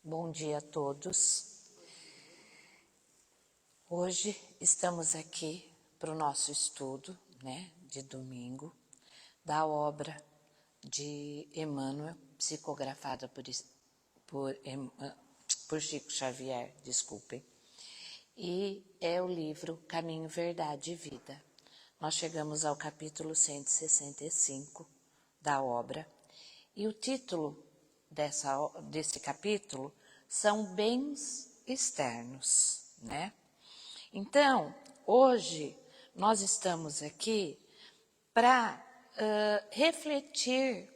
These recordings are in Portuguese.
Bom dia a todos. Hoje estamos aqui para o nosso estudo, de domingo, da obra de Emmanuel, psicografada por Chico Xavier, desculpem. E é o livro Caminho, Verdade e Vida. Nós chegamos ao capítulo 165 da obra e o título desse capítulo são bens externos, Então, hoje nós estamos aqui para refletir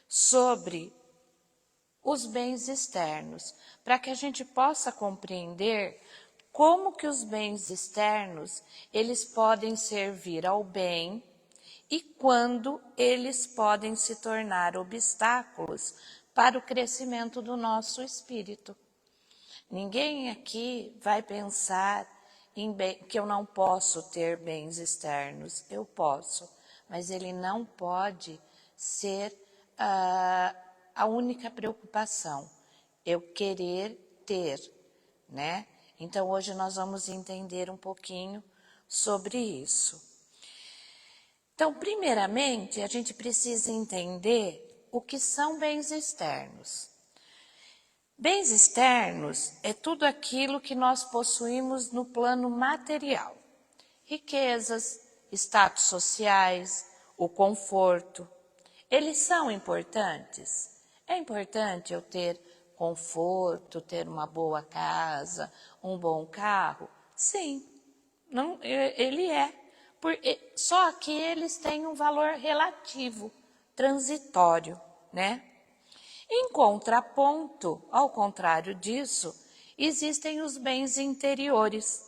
sobre os bens externos, para que a gente possa compreender como que os bens externos, eles podem servir ao bem e quando eles podem se tornar obstáculos para o crescimento do nosso espírito. Ninguém aqui vai pensar que eu não posso ter bens externos. Eu posso, mas ele não pode ser a única preocupação. Eu querer ter, Então, hoje nós vamos entender um pouquinho sobre isso. Então, primeiramente, a gente precisa entender o que são bens externos. Bens externos é tudo aquilo que nós possuímos no plano material. Riquezas, status sociais, o conforto. Eles são importantes. É importante eu ter conforto, ter uma boa casa, um bom carro? Sim, não, ele é. Só que eles têm um valor relativo, transitório, Em contraponto, ao contrário disso, existem os bens interiores,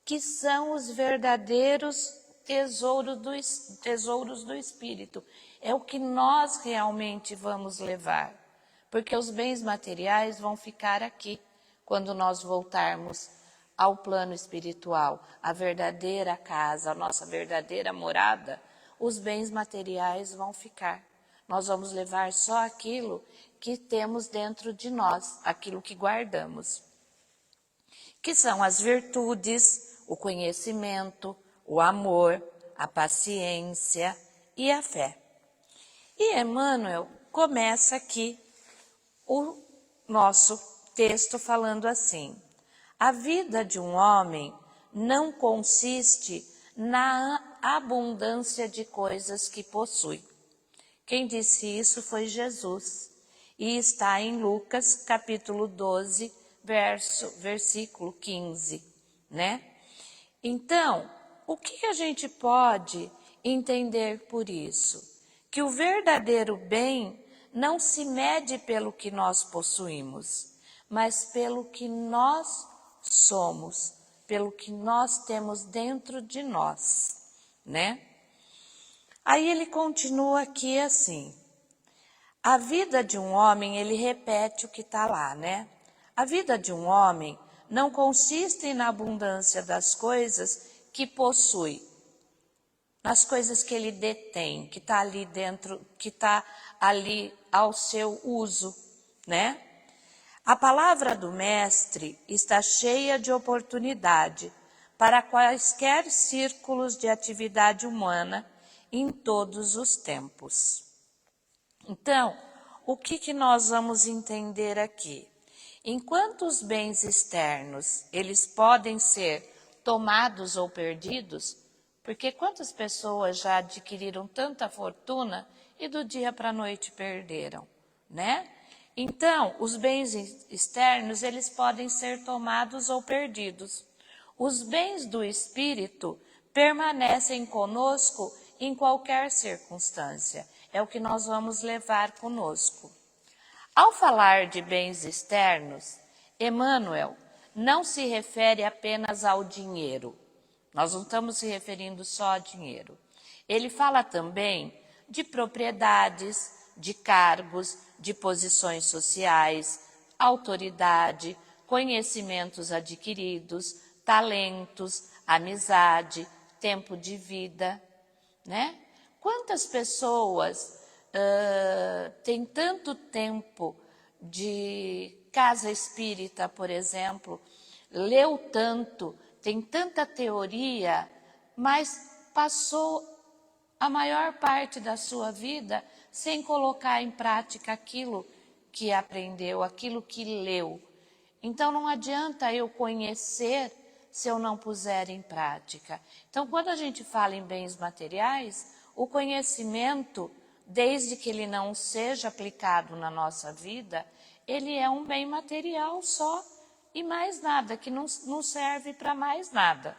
que são os verdadeiros tesouros do espírito. É o que nós realmente vamos levar, porque os bens materiais vão ficar aqui, quando nós voltarmos ao plano espiritual, a verdadeira casa, a nossa verdadeira morada, os bens materiais vão ficar. Nós vamos levar só aquilo que temos dentro de nós, aquilo que guardamos, que são as virtudes, o conhecimento, o amor, a paciência e a fé. E Emmanuel começa aqui o nosso texto falando assim: a vida de um homem não consiste na abundância de coisas que possui. Quem disse isso foi Jesus. E está em Lucas, capítulo 12, versículo 15, Então, o que a gente pode entender por isso? Que o verdadeiro bem não se mede pelo que nós possuímos, mas pelo que nós somos, pelo que nós temos dentro de nós, Aí ele continua aqui assim: a vida de um homem, ele repete o que está lá, A vida de um homem não consiste na abundância das coisas que possui, nas coisas que ele detém, que está ali dentro, que está ali ao seu uso, A palavra do mestre está cheia de oportunidade para quaisquer círculos de atividade humana em todos os tempos. Então, o que nós vamos entender aqui? Enquanto os bens externos, eles podem ser tomados ou perdidos, porque quantas pessoas já adquiriram tanta fortuna e do dia para a noite perderam, Então, os bens externos, eles podem ser tomados ou perdidos. Os bens do espírito permanecem conosco em qualquer circunstância. É o que nós vamos levar conosco. Ao falar de bens externos, Emmanuel não se refere apenas ao dinheiro. Nós não estamos se referindo só a dinheiro. Ele fala também de propriedades, de cargos, de posições sociais, autoridade, conhecimentos adquiridos, talentos, amizade, tempo de vida, Quantas pessoas têm tanto tempo de casa espírita, por exemplo, leu tanto, tem tanta teoria, mas passou a maior parte da sua vida sem colocar em prática aquilo que aprendeu, aquilo que leu. Então não adianta eu conhecer se eu não puser em prática. Então, quando a gente fala em bens materiais, o conhecimento, desde que ele não seja aplicado na nossa vida, ele é um bem material só e mais nada, que não serve para mais nada.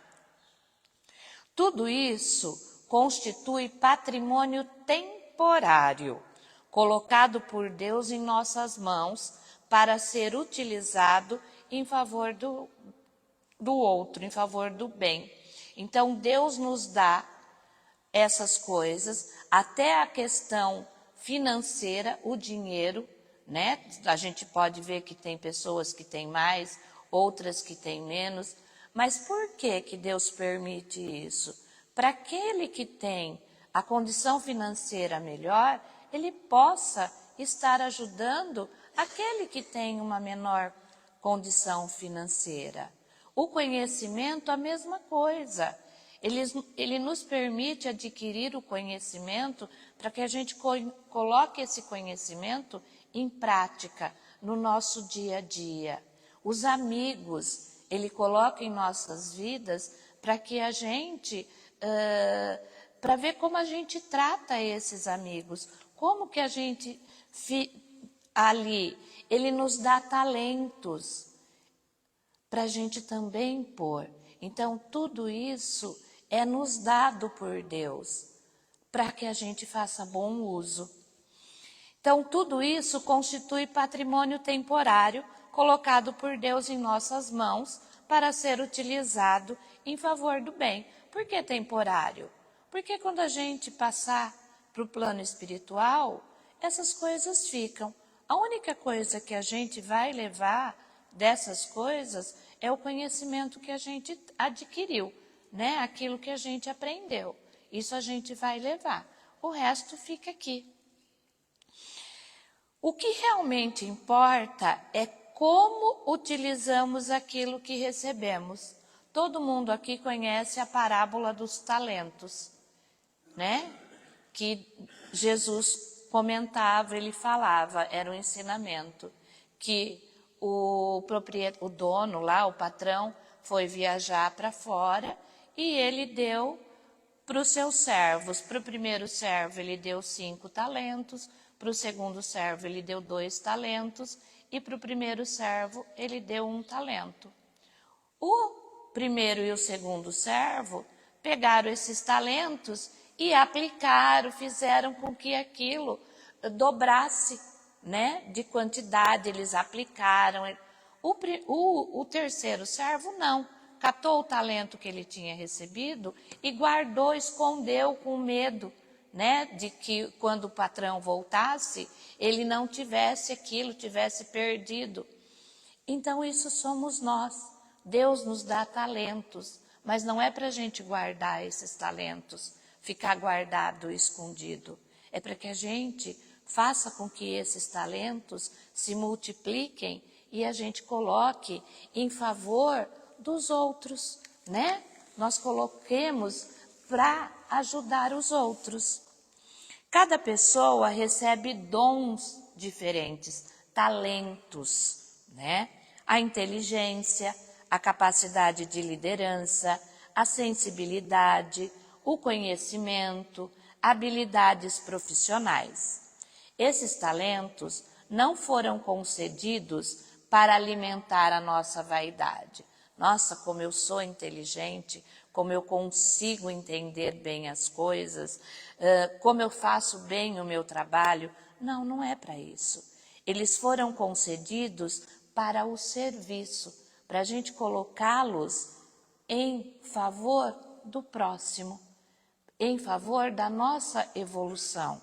Tudo isso constitui patrimônio temporário, colocado por Deus em nossas mãos para ser utilizado em favor do outro, em favor do bem. Então, Deus nos dá essas coisas, até a questão financeira, o dinheiro, né? A gente pode ver que tem pessoas que têm mais, outras que têm menos, mas por que que Deus permite isso? Para aquele que tem a condição financeira melhor, ele possa estar ajudando aquele que tem uma menor condição financeira. O conhecimento, a mesma coisa. Ele nos permite adquirir o conhecimento para que a gente coloque esse conhecimento em prática no nosso dia a dia. Os amigos, ele coloca em nossas vidas para que a gente, para ver como a gente trata esses amigos, como que a gente ali, ele nos dá talentos para a gente também pôr. Então, tudo isso é nos dado por Deus, para que a gente faça bom uso. Então, tudo isso constitui patrimônio temporário, colocado por Deus em nossas mãos, para ser utilizado em favor do bem. Por que temporário? Porque quando a gente passar para o plano espiritual, essas coisas ficam. A única coisa que a gente vai levar dessas coisas é o conhecimento que a gente adquiriu, né? Aquilo que a gente aprendeu. Isso a gente vai levar. O resto fica aqui. O que realmente importa é como utilizamos aquilo que recebemos. Todo mundo aqui conhece a parábola dos talentos, né? Que Jesus comentava, ele falava, era um ensinamento, que o dono lá, o patrão, foi viajar para fora e ele deu para os seus servos. Para o primeiro servo ele deu 5 talentos, para o segundo servo ele deu 2 talentos e para o primeiro servo ele deu 1 talento. O primeiro e o segundo servo pegaram esses talentos e aplicaram, fizeram com que aquilo dobrasse, né, de quantidade, eles aplicaram. O terceiro servo não, catou o talento que ele tinha recebido e guardou, escondeu com medo, né, de que quando o patrão voltasse, ele não tivesse aquilo, tivesse perdido. Então isso somos nós. Deus nos dá talentos, mas não é para a gente guardar esses talentos, ficar guardado, escondido. É para que a gente faça com que esses talentos se multipliquem e a gente coloque em favor dos outros, né? Nós coloquemos para ajudar os outros. Cada pessoa recebe dons diferentes, talentos, né? A inteligência, a capacidade de liderança, a sensibilidade, o conhecimento, habilidades profissionais. Esses talentos não foram concedidos para alimentar a nossa vaidade. Nossa, como eu sou inteligente, como eu consigo entender bem as coisas, como eu faço bem o meu trabalho. Não, não é para isso. Eles foram concedidos para o serviço, para a gente colocá-los em favor do próximo, em favor da nossa evolução.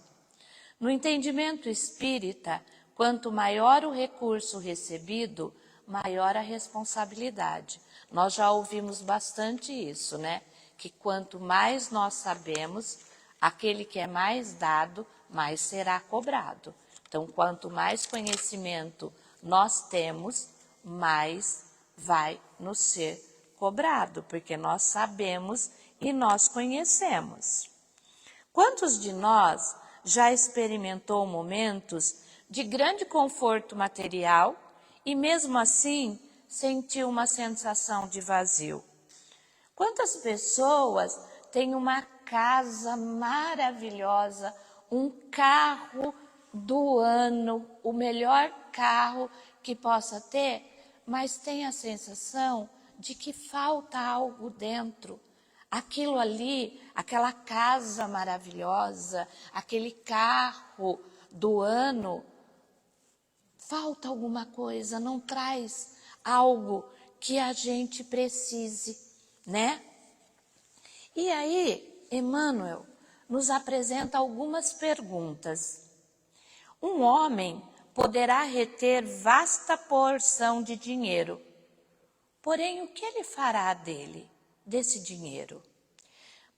No entendimento espírita, quanto maior o recurso recebido, maior a responsabilidade. Nós já ouvimos bastante isso, né? Que quanto mais nós sabemos, aquele que é mais dado, mais será cobrado. Então, quanto mais conhecimento nós temos, mais vai nos ser cobrado, porque nós sabemos e nós conhecemos. Quantos de nós já experimentou momentos de grande conforto material e mesmo assim sentiu uma sensação de vazio? Quantas pessoas têm uma casa maravilhosa, um carro do ano, o melhor carro que possa ter, mas tem a sensação de que falta algo dentro. Aquilo ali, aquela casa maravilhosa, aquele carro do ano, falta alguma coisa, não traz algo que a gente precise, né? E aí, Emmanuel nos apresenta algumas perguntas. Um homem poderá reter vasta porção de dinheiro, porém o que ele fará desse dinheiro?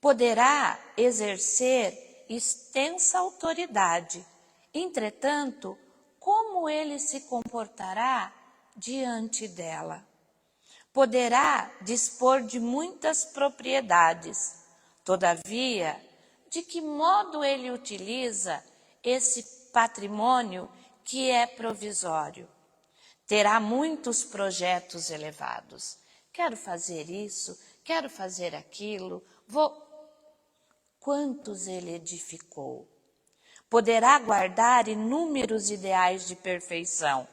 Poderá exercer extensa autoridade, entretanto, como ele se comportará diante dela? Poderá dispor de muitas propriedades, todavia, de que modo ele utiliza esse patrimônio que é provisório? Terá muitos projetos elevados. Quero fazer isso, quero fazer aquilo, Quantos ele edificou? Poderá guardar inúmeros ideais de perfeição,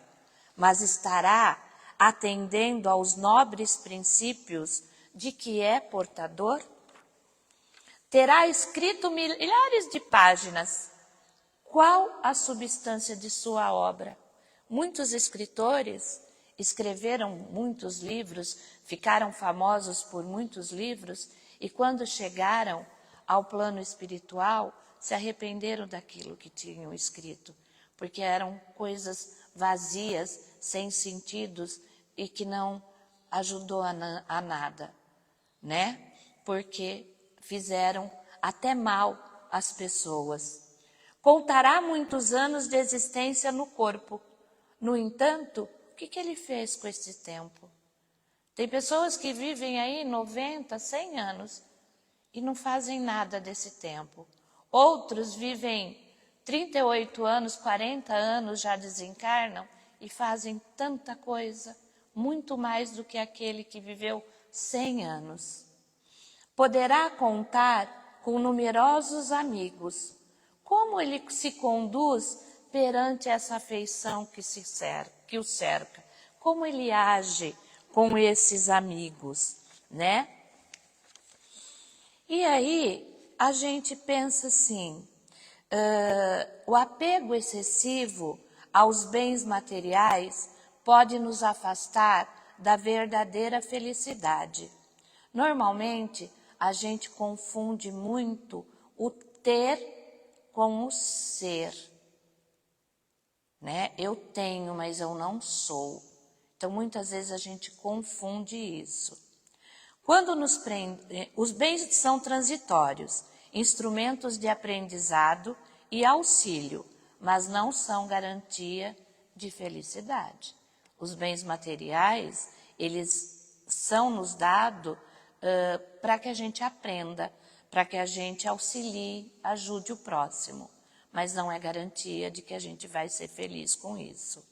mas estará atendendo aos nobres princípios de que é portador? Terá escrito milhares de páginas. Qual a substância de sua obra? Muitos escritores escreveram muitos livros, ficaram famosos por muitos livros, e quando chegaram ao plano espiritual, se arrependeram daquilo que tinham escrito, porque eram coisas vazias, sem sentidos e que não ajudou a nada, né? Porque fizeram até mal às pessoas. Contará muitos anos de existência no corpo. No entanto, o que ele fez com esse tempo? Tem pessoas que vivem aí 90, 100 anos e não fazem nada desse tempo. Outros vivem 38 anos, 40 anos, já desencarnam e fazem tanta coisa, muito mais do que aquele que viveu 100 anos. Poderá contar com numerosos amigos. Como ele se conduz perante essa afeição que o cerca? Como ele age com esses amigos, né? E aí a gente pensa assim, o apego excessivo aos bens materiais pode nos afastar da verdadeira felicidade. Normalmente, a gente confunde muito o ter com o ser, né? Eu tenho, mas eu não sou. Então, muitas vezes a gente confunde isso. Quando os bens são transitórios, instrumentos de aprendizado e auxílio, mas não são garantia de felicidade. Os bens materiais, eles são nos dados para que a gente aprenda, para que a gente auxilie, ajude o próximo, mas não é garantia de que a gente vai ser feliz com isso.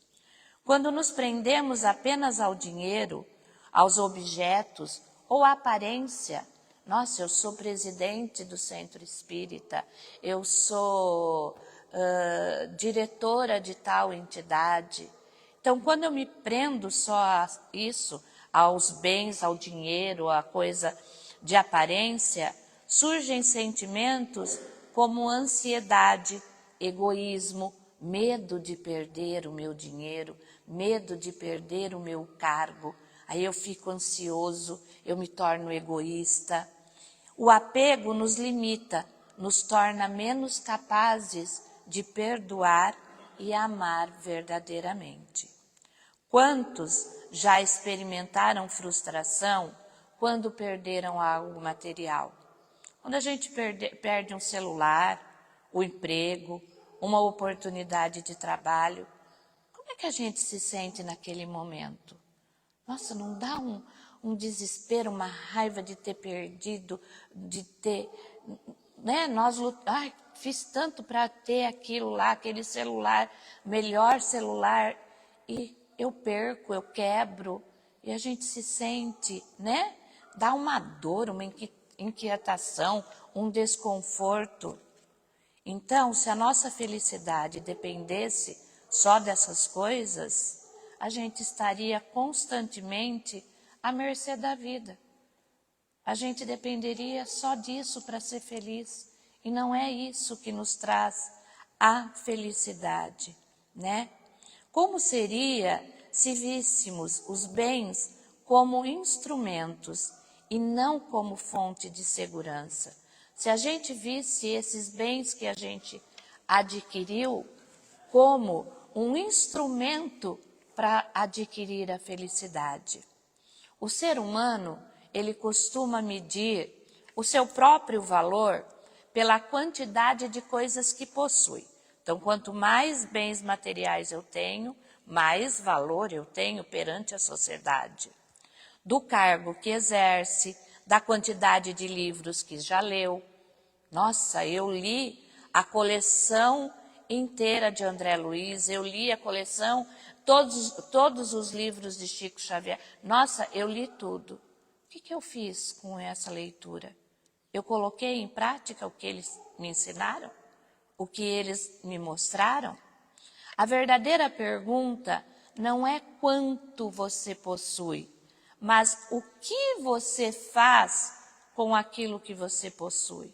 Quando nos prendemos apenas ao dinheiro, aos objetos ou à aparência, nossa, eu sou presidente do centro espírita, eu sou diretora de tal entidade. Então, quando eu me prendo só a isso, aos bens, ao dinheiro, a coisa de aparência, surgem sentimentos como ansiedade, egoísmo, medo de perder o meu dinheiro, medo de perder o meu cargo. Aí eu fico ansioso, eu me torno egoísta. O apego nos limita, nos torna menos capazes de perdoar e amar verdadeiramente. Quantos já experimentaram frustração quando perderam algo material? Quando a gente perde um celular, o emprego, uma oportunidade de trabalho, como é que a gente se sente naquele momento? Nossa, não dá um desespero, uma raiva de ter perdido, de ter, né? Ai, fiz tanto para ter aquilo lá, aquele celular, melhor celular, e eu perco, eu quebro, e a gente se sente, né? Dá uma dor, uma inquietação, um desconforto. Então, se a nossa felicidade dependesse só dessas coisas, a gente estaria constantemente à mercê da vida. A gente dependeria só disso para ser feliz. E não é isso que nos traz a felicidade, né? Como seria se víssemos os bens como instrumentos e não como fonte de segurança? Se a gente visse esses bens que a gente adquiriu como um instrumento para adquirir a felicidade. O ser humano, ele costuma medir o seu próprio valor pela quantidade de coisas que possui. Então, quanto mais bens materiais eu tenho, mais valor eu tenho perante a sociedade. Do cargo que exerce, da quantidade de livros que já leu. Nossa, eu li a coleção inteira de André Luiz, eu li a coleção, todos os livros de Chico Xavier. Nossa, eu li tudo. O que eu fiz com essa leitura? Eu coloquei em prática o que eles me ensinaram? O que eles me mostraram? A verdadeira pergunta não é quanto você possui, mas o que você faz com aquilo que você possui.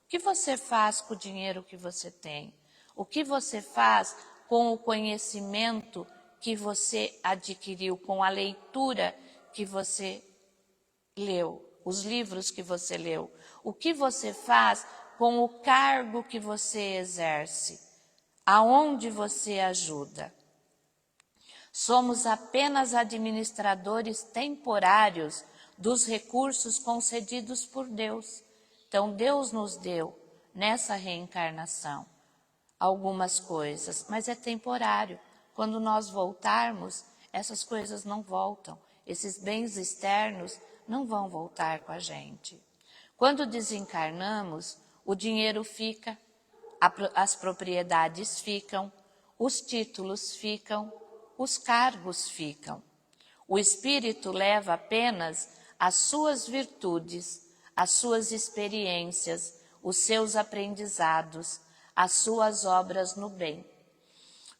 O que você faz com o dinheiro que você tem? O que você faz com o conhecimento que você adquiriu, com a leitura que você leu, os livros que você leu? O que você faz com o cargo que você exerce? Aonde você ajuda? Somos apenas administradores temporários dos recursos concedidos por Deus. Então, Deus nos deu, nessa reencarnação, algumas coisas, mas é temporário. Quando nós voltarmos, essas coisas não voltam. Esses bens externos não vão voltar com a gente. Quando desencarnamos, o dinheiro fica, as propriedades ficam, os títulos ficam, os cargos ficam. O espírito leva apenas as suas virtudes, as suas experiências, os seus aprendizados, as suas obras no bem.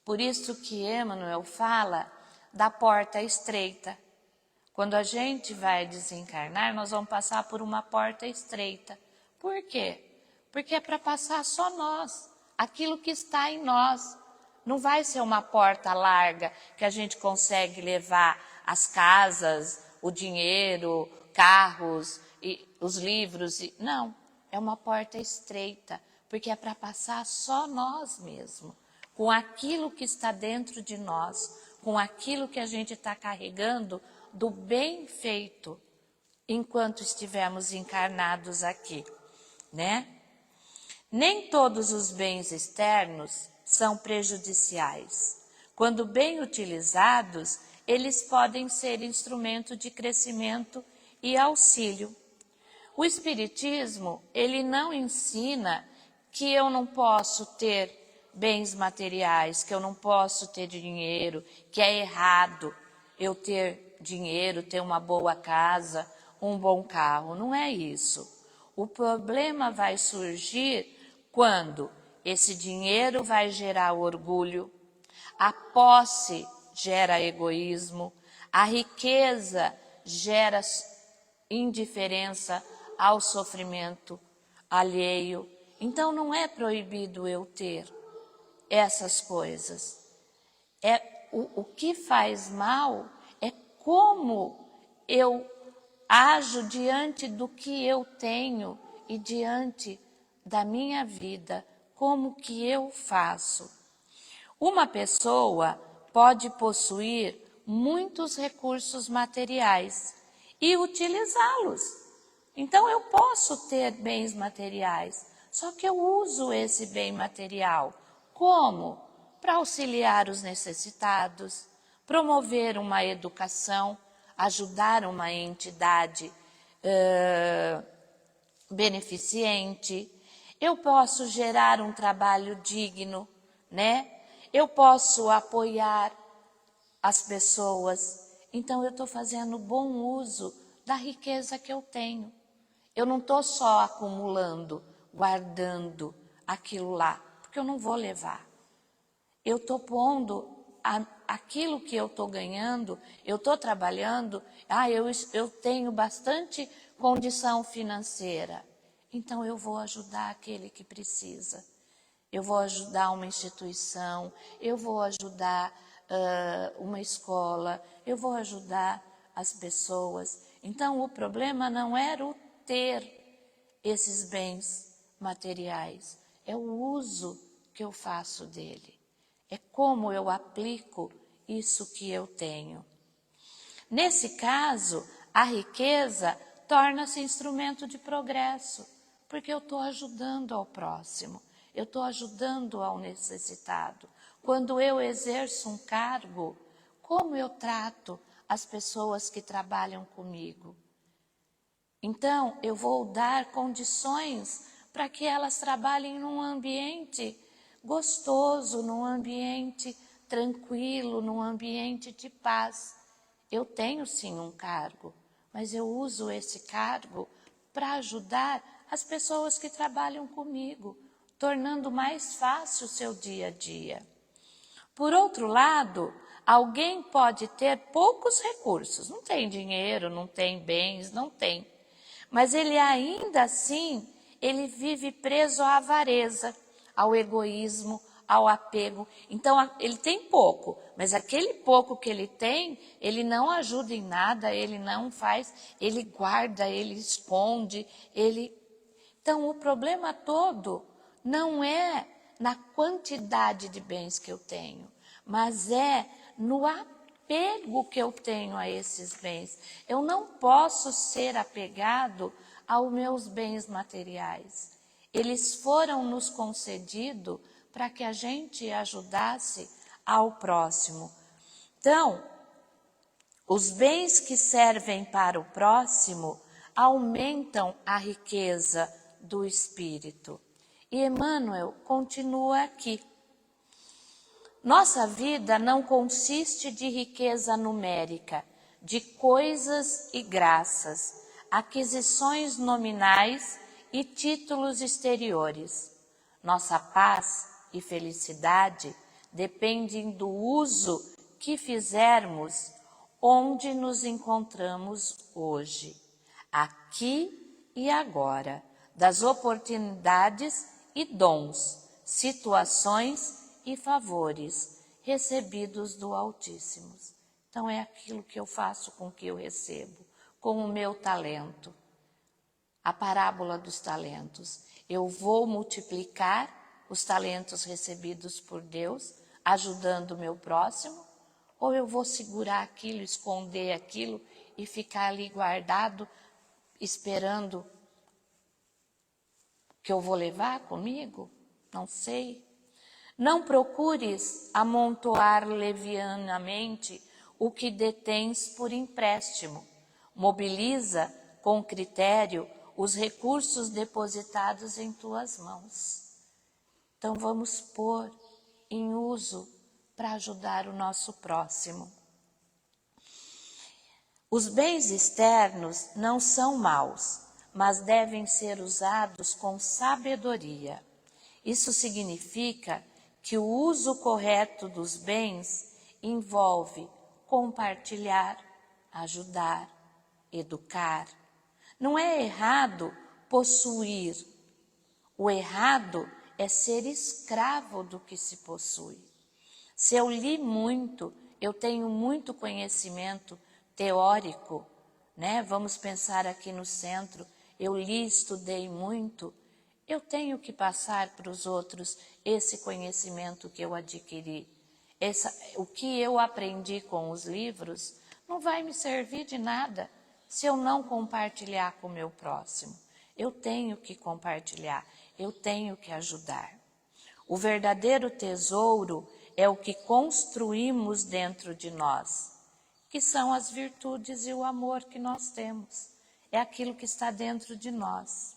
Por isso que Emmanuel fala da porta estreita. Quando a gente vai desencarnar, nós vamos passar por uma porta estreita. Por quê? Porque é para passar só nós, aquilo que está em nós. Não vai ser uma porta larga que a gente consegue levar as casas, o dinheiro, carros, e os livros. Não, é uma porta estreita, porque é para passar só nós mesmos, com aquilo que está dentro de nós, com aquilo que a gente está carregando do bem feito, enquanto estivermos encarnados aqui, né? Nem todos os bens externos são prejudiciais. Quando bem utilizados, eles podem ser instrumento de crescimento e auxílio. O Espiritismo, ele não ensina que eu não posso ter bens materiais, que eu não posso ter dinheiro, que é errado eu ter dinheiro, ter uma boa casa, um bom carro. Não é isso. O problema vai surgir quando esse dinheiro vai gerar orgulho, a posse gera egoísmo, a riqueza gera indiferença ao sofrimento alheio. Então não é proibido eu ter essas coisas. O que faz mal é como eu ajo diante do que eu tenho e diante da minha vida, como que eu faço. Uma pessoa pode possuir muitos recursos materiais e utilizá-los. Então eu posso ter bens materiais, só que eu uso esse bem material. Como? para auxiliar os necessitados, promover uma educação, ajudar uma entidade beneficente. Eu posso gerar um trabalho digno, né? Eu posso apoiar as pessoas. Então eu estou fazendo bom uso da riqueza que eu tenho. Eu não estou só acumulando, guardando aquilo lá, porque eu não vou levar. Eu estou pondo aquilo que eu estou ganhando, eu estou trabalhando, eu tenho bastante condição financeira, então eu vou ajudar aquele que precisa. Eu vou ajudar uma instituição, eu vou ajudar uma escola, eu vou ajudar as pessoas. Então o problema não era o ter esses bens materiais, é o uso que eu faço dele. É como eu aplico isso que eu tenho. Nesse caso, a riqueza torna-se instrumento de progresso, porque eu estou ajudando ao próximo, eu estou ajudando ao necessitado. Quando eu exerço um cargo, como eu trato as pessoas que trabalham comigo? Então, eu vou dar condições para que elas trabalhem num ambiente gostoso, num ambiente tranquilo, num ambiente de paz. Eu tenho sim um cargo, mas eu uso esse cargo para ajudar as pessoas que trabalham comigo, tornando mais fácil o seu dia a dia. Por outro lado, alguém pode ter poucos recursos, não tem dinheiro, não tem bens, não tem. Mas ele ainda assim, ele vive preso à avareza, ao egoísmo, ao apego. Então, ele tem pouco, mas aquele pouco que ele tem, ele não ajuda em nada, ele não faz, ele guarda, ele esconde, Então, o problema todo não é na quantidade de bens que eu tenho, mas é no apego que eu tenho a esses bens. Eu não posso ser apegado aos meus bens materiais. Eles foram nos concedidos para que a gente ajudasse ao próximo. Então, os bens que servem para o próximo aumentam a riqueza do espírito. E Emmanuel continua aqui. Nossa vida não consiste de riqueza numérica, de coisas e graças, aquisições nominais e títulos exteriores. Nossa paz e felicidade dependem do uso que fizermos onde nos encontramos hoje, aqui e agora, das oportunidades e dons, situações e favores recebidos do Altíssimo. Então é aquilo que eu faço com o que eu recebo, com o meu talento. A parábola dos talentos. Eu vou multiplicar os talentos recebidos por Deus, ajudando o meu próximo, ou eu vou segurar aquilo, esconder aquilo e ficar ali guardado, esperando que eu vou levar comigo? Não sei. Não procures amontoar levianamente o que detens por empréstimo. Mobiliza com critério os recursos depositados em tuas mãos. Então vamos pôr em uso para ajudar o nosso próximo. Os bens externos não são maus, mas devem ser usados com sabedoria. Isso significa que o uso correto dos bens envolve compartilhar, ajudar, educar. Não é errado possuir. O errado é ser escravo do que se possui. Se eu li muito, eu tenho muito conhecimento teórico, né? Vamos pensar aqui no centro, eu li, estudei muito, eu tenho que passar para os outros esse conhecimento que eu adquiri. O que eu aprendi com os livros não vai me servir de nada se eu não compartilhar com o meu próximo. Eu tenho que compartilhar, eu tenho que ajudar. O verdadeiro tesouro é o que construímos dentro de nós, que são as virtudes e o amor que nós temos. É aquilo que está dentro de nós.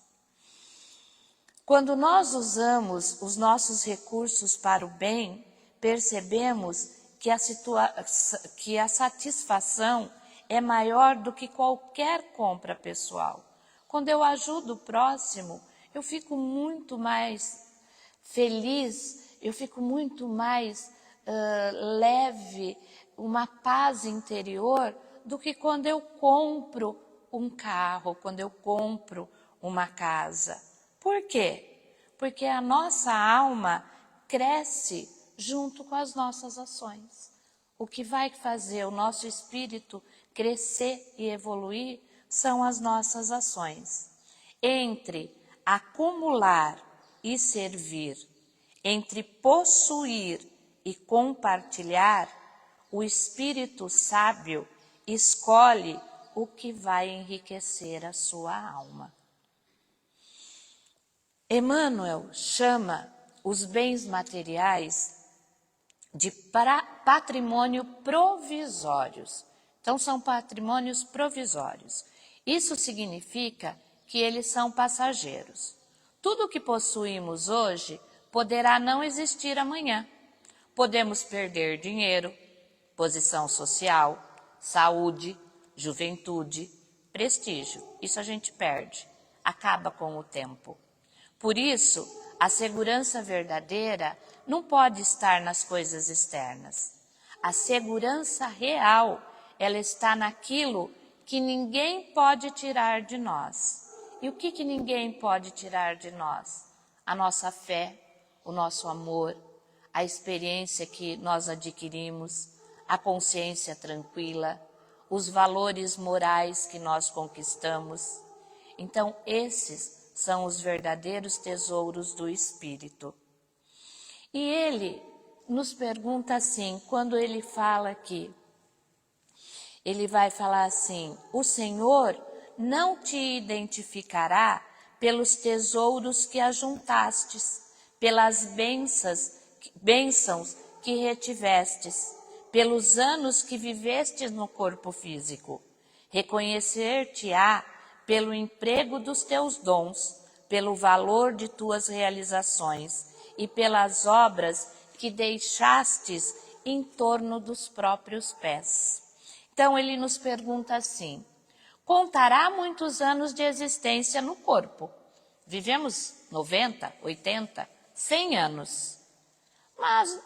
Quando nós usamos os nossos recursos para o bem, percebemos que a satisfação é maior do que qualquer compra pessoal. Quando eu ajudo o próximo, eu fico muito mais feliz, eu fico muito mais leve, uma paz interior, do que quando eu compro um carro, quando eu compro uma casa. Por quê? Porque a nossa alma cresce junto com as nossas ações. O que vai fazer o nosso espírito crescer e evoluir são as nossas ações. Entre acumular e servir, entre possuir e compartilhar, o espírito sábio escolhe o que vai enriquecer a sua alma. Emmanuel chama os bens materiais de patrimônio provisórios. Então, são patrimônios provisórios. Isso significa que eles são passageiros. Tudo o que possuímos hoje poderá não existir amanhã. Podemos perder dinheiro, posição social, saúde, juventude, prestígio. Isso a gente perde, acaba com o tempo. Por isso, a segurança verdadeira não pode estar nas coisas externas. A segurança real, ela está naquilo que ninguém pode tirar de nós. E o que ninguém pode tirar de nós? A nossa fé, o nosso amor, a experiência que nós adquirimos, a consciência tranquila, os valores morais que nós conquistamos. Então, esses são os verdadeiros tesouros do espírito. E ele nos pergunta assim, quando ele fala aqui, ele vai falar assim: o Senhor não te identificará pelos tesouros que ajuntastes, pelas bênçãos que retivestes, pelos anos que vivestes no corpo físico. Reconhecer-te-á pelo emprego dos teus dons, pelo valor de tuas realizações e pelas obras que deixastes em torno dos próprios pés. Então ele nos pergunta assim: contará muitos anos de existência no corpo. Vivemos 90, 80, 100 anos. Mas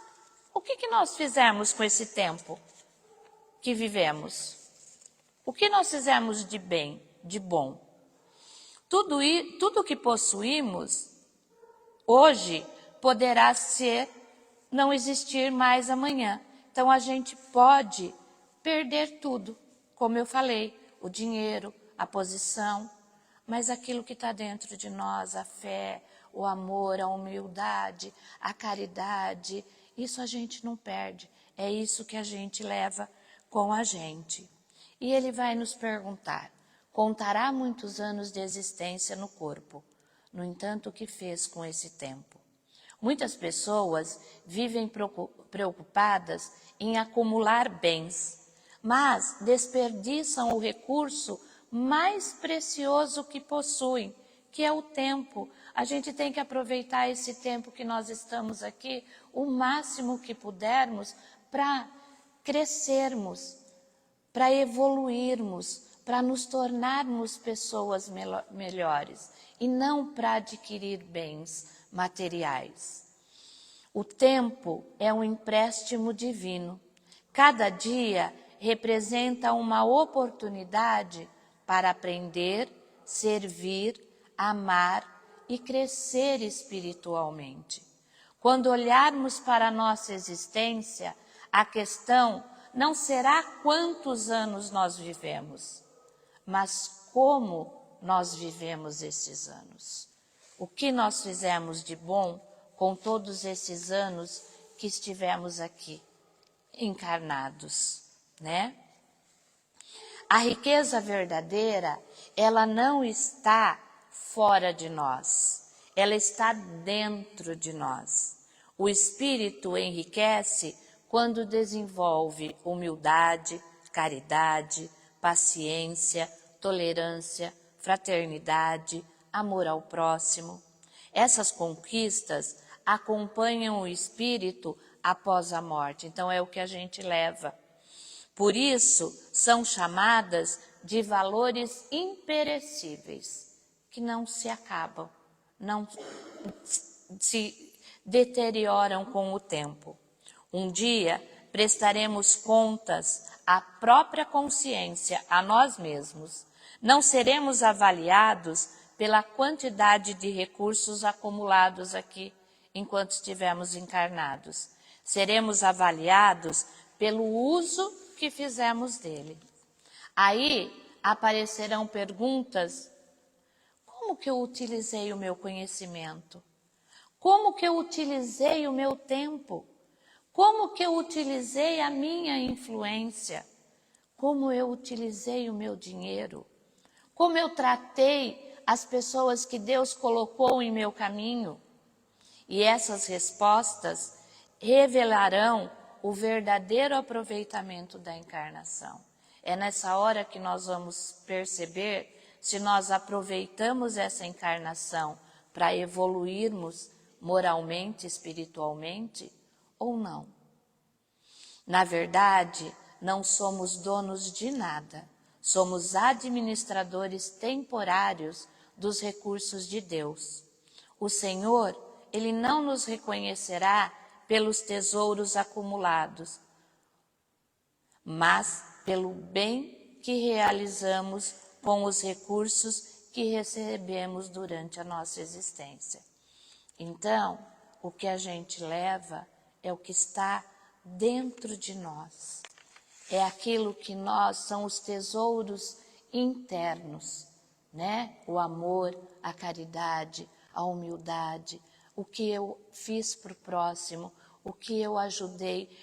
o que nós fizemos com esse tempo que vivemos? O que nós fizemos de bem, de bom? Tudo que possuímos hoje poderá não existir mais amanhã. Então a gente pode perder tudo, como eu falei, o dinheiro, a posição, mas aquilo que está dentro de nós, a fé, o amor, a humildade, a caridade, isso a gente não perde. É isso que a gente leva com a gente. E ele vai nos perguntar: contará muitos anos de existência no corpo. No entanto, o que fez com esse tempo? Muitas pessoas vivem preocupadas em acumular bens, mas desperdiçam o recurso mais precioso que possuem, que é o tempo. A gente tem que aproveitar esse tempo que nós estamos aqui o máximo que pudermos para crescermos, para evoluirmos, para nos tornarmos pessoas melhores e não para adquirir bens materiais. O tempo é um empréstimo divino. Cada dia representa uma oportunidade para aprender, servir, amar e crescer espiritualmente. Quando olharmos para a nossa existência, a questão não será quantos anos nós vivemos, mas como nós vivemos esses anos. O que nós fizemos de bom com todos esses anos que estivemos aqui, encarnados, né? A riqueza verdadeira, ela não está fora de nós, ela está dentro de nós. O espírito enriquece quando desenvolve humildade, caridade, paciência, tolerância, fraternidade, amor ao próximo. Essas conquistas acompanham o espírito após a morte, então é o que a gente leva. Por isso, são chamadas de valores imperecíveis, que não se acabam, não se deterioram com o tempo. Um dia, prestaremos contas à própria consciência, a nós mesmos. Não seremos avaliados pela quantidade de recursos acumulados aqui, enquanto estivermos encarnados. Seremos avaliados pelo uso que fizemos dele. Aí aparecerão perguntas: como que eu utilizei o meu conhecimento? Como que eu utilizei o meu tempo? Como que eu utilizei a minha influência? Como eu utilizei o meu dinheiro? Como eu tratei as pessoas que Deus colocou em meu caminho? E essas respostas revelarão o verdadeiro aproveitamento da encarnação. É nessa hora que nós vamos perceber se nós aproveitamos essa encarnação para evoluirmos moralmente, espiritualmente, ou não. Na verdade, não somos donos de nada, somos administradores temporários dos recursos de Deus. O Senhor, Ele não nos reconhecerá pelos tesouros acumulados, mas pelo bem que realizamos com os recursos que recebemos durante a nossa existência. Então, o que a gente leva é o que está dentro de nós. É aquilo que nós, são os tesouros internos, né? O amor, a caridade, a humildade, o que eu fiz para o próximo, o que eu ajudei.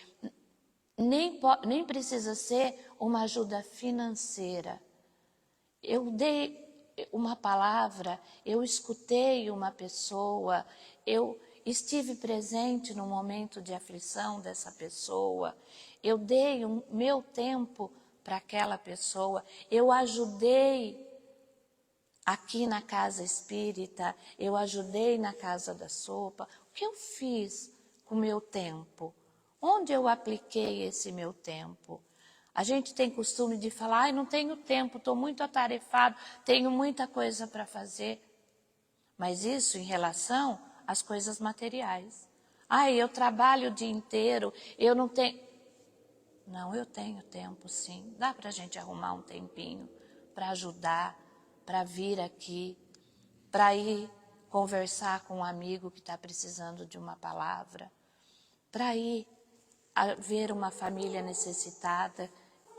Nem precisa ser uma ajuda financeira. Eu dei uma palavra, eu escutei uma pessoa, eu estive presente no momento de aflição dessa pessoa, eu dei o meu tempo para aquela pessoa, eu ajudei aqui na casa espírita, eu ajudei na casa da sopa. O que eu fiz com o meu tempo? Onde eu apliquei esse meu tempo? A gente tem costume de falar: ai, não tenho tempo, estou muito atarefado, tenho muita coisa para fazer. Mas isso em relação às coisas materiais. Ai, eu trabalho o dia inteiro, eu não tenho... Não, eu tenho tempo sim. Dá para a gente arrumar um tempinho para ajudar, para vir aqui, para ir conversar com um amigo que está precisando de uma palavra, para ir ver uma família necessitada.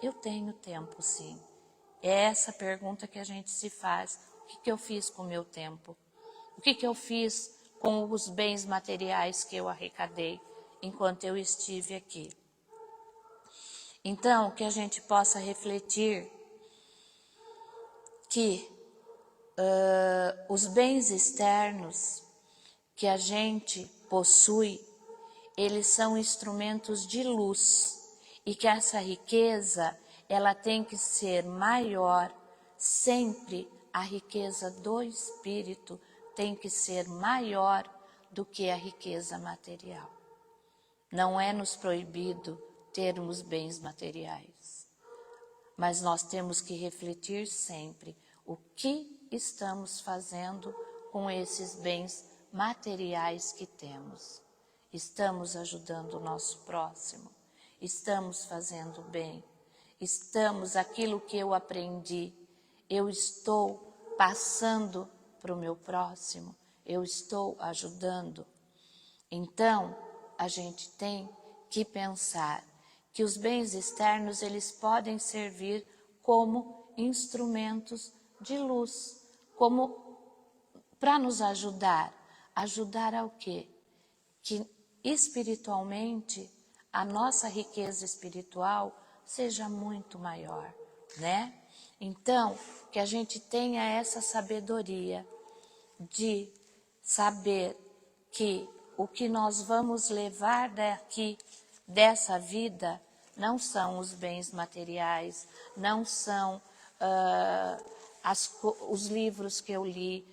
Eu tenho tempo sim. É essa pergunta que a gente se faz. O que eu fiz com o meu tempo? O que eu fiz com os bens materiais que eu arrecadei enquanto eu estive aqui? Então, que a gente possa refletir que os bens externos que a gente possui, eles são instrumentos de luz, e que essa riqueza, ela tem que ser maior, sempre a riqueza do espírito tem que ser maior do que a riqueza material. Não é nos proibido termos bens materiais, mas nós temos que refletir sempre o que estamos fazendo com esses bens materiais que temos. Estamos ajudando o nosso próximo, estamos fazendo bem, estamos, aquilo que eu aprendi, eu estou passando para o meu próximo, eu estou ajudando. Então, a gente tem que pensar que os bens externos, eles podem servir como instrumentos de luz, como para nos ajudar. Ajudar ao quê? Que espiritualmente a nossa riqueza espiritual seja muito maior, né? Então, que a gente tenha essa sabedoria de saber que o que nós vamos levar daqui, dessa vida, não são os bens materiais, não são os livros que eu li,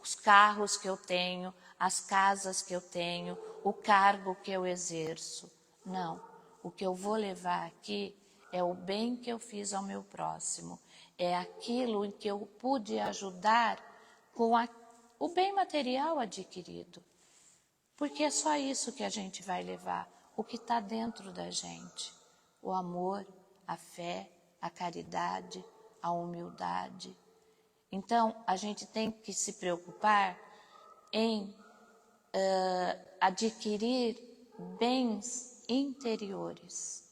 os carros que eu tenho, as casas que eu tenho, o cargo que eu exerço. Não, o que eu vou levar aqui é o bem que eu fiz ao meu próximo, é aquilo em que eu pude ajudar com o bem material adquirido. Porque é só isso que a gente vai levar, o que está dentro da gente. O amor, a fé, a caridade, a humildade. Então, a gente tem que se preocupar em adquirir bens interiores.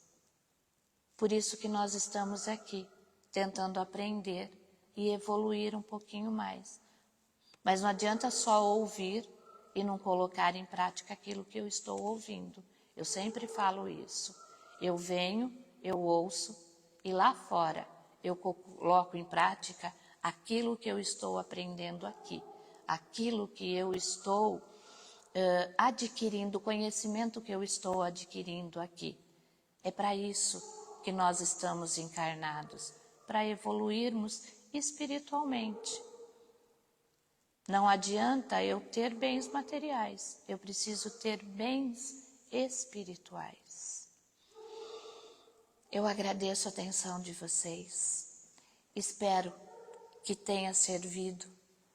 Por isso que nós estamos aqui, tentando aprender e evoluir um pouquinho mais. Mas não adianta só ouvir e não colocar em prática aquilo que eu estou ouvindo. Eu sempre falo isso. Eu venho, eu ouço e lá fora eu coloco em prática aquilo que eu estou aprendendo aqui, aquilo que eu estou adquirindo, o conhecimento que eu estou adquirindo aqui. É para isso que nós estamos encarnados, para evoluirmos espiritualmente. Não adianta eu ter bens materiais, eu preciso ter bens espirituais. Eu agradeço a atenção de vocês, espero que tenha servido,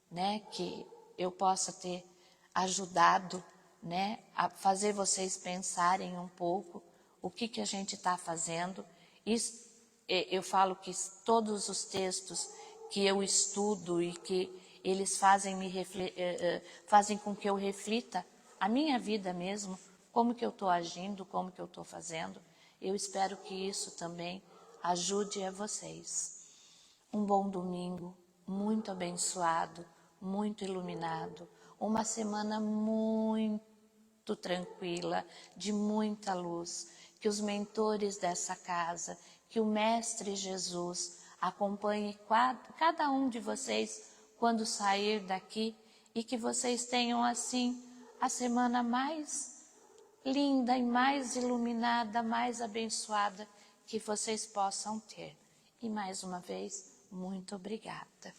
né, que eu possa ter ajudado, né, a fazer vocês pensarem um pouco o que a gente está fazendo. Isso, eu falo que todos os textos que eu estudo e que eles fazem com que eu reflita a minha vida mesmo, como que eu estou agindo, como que eu estou fazendo. Eu espero que isso também ajude a vocês. Um bom domingo, muito abençoado, muito iluminado, uma semana muito tranquila, de muita luz, que os mentores dessa casa, que o Mestre Jesus acompanhe cada um de vocês quando sair daqui e que vocês tenham assim a semana mais linda e mais iluminada, mais abençoada que vocês possam ter. E mais uma vez, muito obrigada.